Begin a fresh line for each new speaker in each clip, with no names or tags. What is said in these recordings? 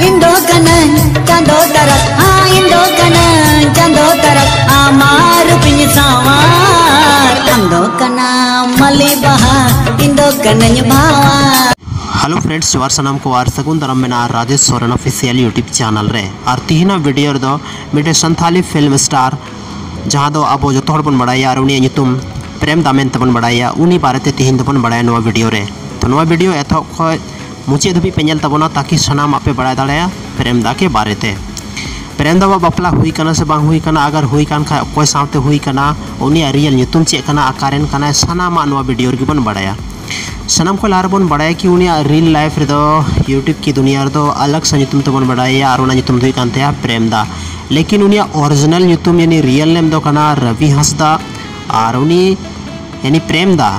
इंदो कनन चांदो तरफ हाँ इंदो कनन चांदो तरफ आमार पिंज सावार अंदो कना मले बहा इंदो कनन भावा।
हेलो फ्रेंड्स जोहार सामान को आर सगुन दाराम मेना Rajesh Soren official YouTube channel रे और तीना वीडियो दो मिटे संथाली फिल्म स्टार जहाँ दो अब जो बन बड़ाया और उनी नुतुम प्रेम दामेन तबन बड़ाया उनी बारेते तीन दबन बड़ाया नवा वीडियो रे। तो नवा वीडियो एथो खय मुचे धबी पे तबना ताकि सनाम आपे बड़ा दाड़ाया प्रेम दा के बारेते। प्रेम दा बापला हुई कना से बांग हुई कना अगर हुई कान खा कोई सावते हुई कना उनी रियल नुतुम चे कना आकारेन कना सनामा नवा वीडियो रे बन बड़ाया। सनम को लार बन बड़ाया कि उनी रियल लाइफ रे दो यूट्यूब की दुनिया रे दो अलग से नुतुम तबन बड़ाया और उना नुतुम दुई कानते प्रेम दा। लेकिन उनी ओरिजिनल नुतुम यानी रियल नेम दो कना रवि हंसदा और उनी यानी प्रेम दा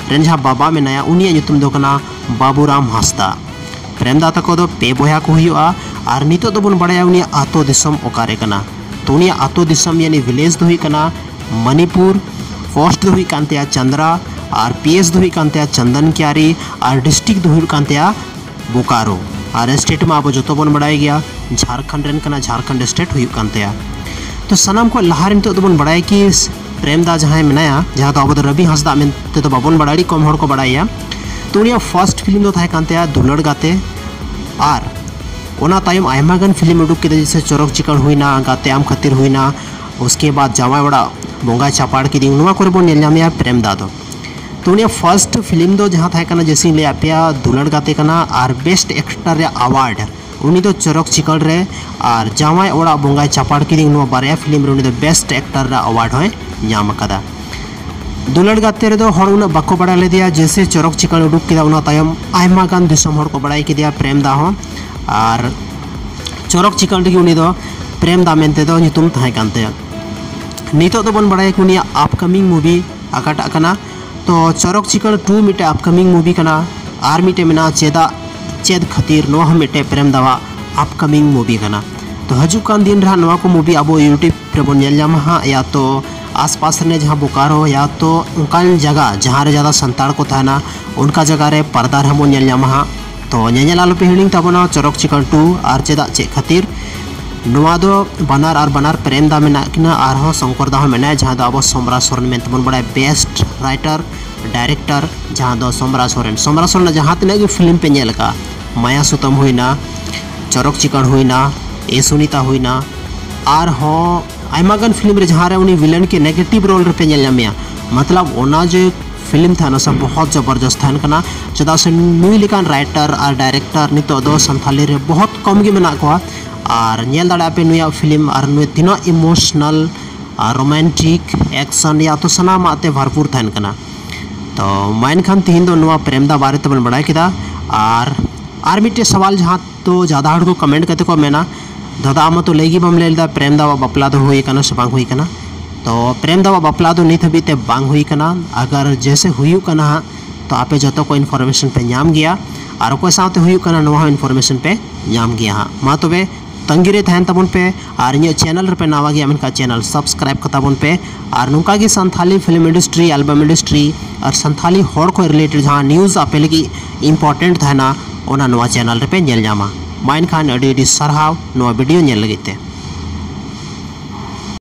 रेन जहाँ बाबा मेनाया उनी नुतुम दो कना बाबूराम हंसदा। प्रेम दा तको दो पे बया को हुआ और नितो दो बन बड़ाया उनी आतो दिसम ओकारे कना। तो उनी आतो दिसम यानी विलेज दो हुई कना मणिपुर, पोस्ट दो हुई कानते चंद्रा और पीएस दो हुई कानते चंदन क्यारी और डिस्ट्रिक्ट दो हुई कानते बोकारो और स्टेट में अब जो बन बड़ाई गया झारखंड रेन कना झारखंड स्टेट हुई कानते। तो सनाम को लहार नितो दो बन बड़ाई कि प्रेम दा जहाँ मेनाया जहाँ तो अब रवि हंसदा मेनते तो बाबन बड़ाई कम हड़ को बड़ाया। तो उनिया फर्स्ट फिल्म दो थाहे कानते दुलड़ गाते और ओना तायम आयमा गन फिल्म उडुक के जैसे चोरक चिकन हुईना गाते आम खातिर हुईना उसके बाद जामाई बड़ा बोंगा चापाड़ की नुआ को बन नेलनामिया प्रेम दा दो। तो उनिया फर्स्ट फिल्म दो जहाँ थाहे कना जैसे ले आपेया दुलड़ गाते कना और बेस्ट एक्टर रे अवार्ड उनी दो चोरक चिकन रे और जामाई ओड़ा बोंगा चापाड़ की नुआ बारया फिल्म रे उनी दो बेस्ट एक्टर रे अवार्ड होय नाम कदा। दुलड़ गाते रे दो हड़ उना बाको बड़ा ले दिया जैसे चोरक चिकन उडुक केदा उना तायम आयमा गान दिसम हड़ को बड़ाई के दिया प्रेम दा हो और चोरक चिकन रे उनी दो प्रेम दा मेनते दो नुतुम थाहे कानते। नितो दो बन बड़ाई कुनी अपकमिंग मूवी आकाटा कना। तो चोरक चिकन 2 मिटे अपकमिंग मूवी कना और मिटे मेना चेदा चेद खातिर नो हम मिटे प्रेम दावा अपकमिंग मूवी कना। तो हजुक कान दिन रहा नवा को मूवी अब यूट्यूब रे बन नेल जामा हा या तो आसपास ने जहाँ बोकारो या तो उनकान जगह जहाँ रे ज़्यादा संताड़ को थाना उनका जगह रे पर्दा रे बन नेल जामा हा। तो नेल आलो पे हिड़िंग ताबना चोरक चिकन 2 और चेदा चे खातिर नवा दो बनार और बनार प्रेम दा मेना किना और हो शंकर दा मेना जहाँ दो अब सोमरा सोरेन में तबन बड़ा बेस्ट राइटर डायरेक्टर जहाँ दो सोमरा सोरेन जहाँ तक कि फिल्म पे नेल का माया सुतम हुईना चोरक चिकन हुईना ए सुनीता हुईना और हो आयमा गन फिल्म रे जहाँ रे उनी विलन के नेगेटिव रोल रे पे नेल नामिया मतलब ओना जो फिल्म था ना सब बहुत जबरदस्त था कना चदा से नुई लेकान राइटर और डायरेक्टर नितो दो संथाली रे बहुत कम गे मेना को और नेल दाड़ा पे नुया फिल्म और नुई तीना इमोशनल रोमांटिक एक्शन या तो सनाम आते भरपूर था कना। तो माइन खान तीन दो नुआ प्रेम दा बारे तबन बड़ा किदा और मिट्टे सवाल जहाँ तो ज़्यादा हड़ को कमेंट करते को मेना दादा आम तो लेगी बम ले प्रेम दा बापला दो हुई कना से बांग हुई कना। तो प्रेम दा बापला दो नित हबीते बांग हुई कना अगर जैसे हुई कना तो आपे जो को इन्फॉर्मेशन पे नाम गया और कोई साथ हुई कना नवा इन्फॉर्मेशन पे नाम गया हाँ मा तबे तंगिरे तहन तबन पे और इन चैनल पे नावा गया इनका चैनल सब्सक्राइब कताबन पे और नुका की Santhali film industry album industry और संथाली हड़ को रिलेटेड जहाँ न्यूज़ आपे लगी इम्पोर्टेंट था ना ओना नवा चैनल पे नेल जामा। माइन खान अडी सारहाव नवा वीडियो नेल लगिते।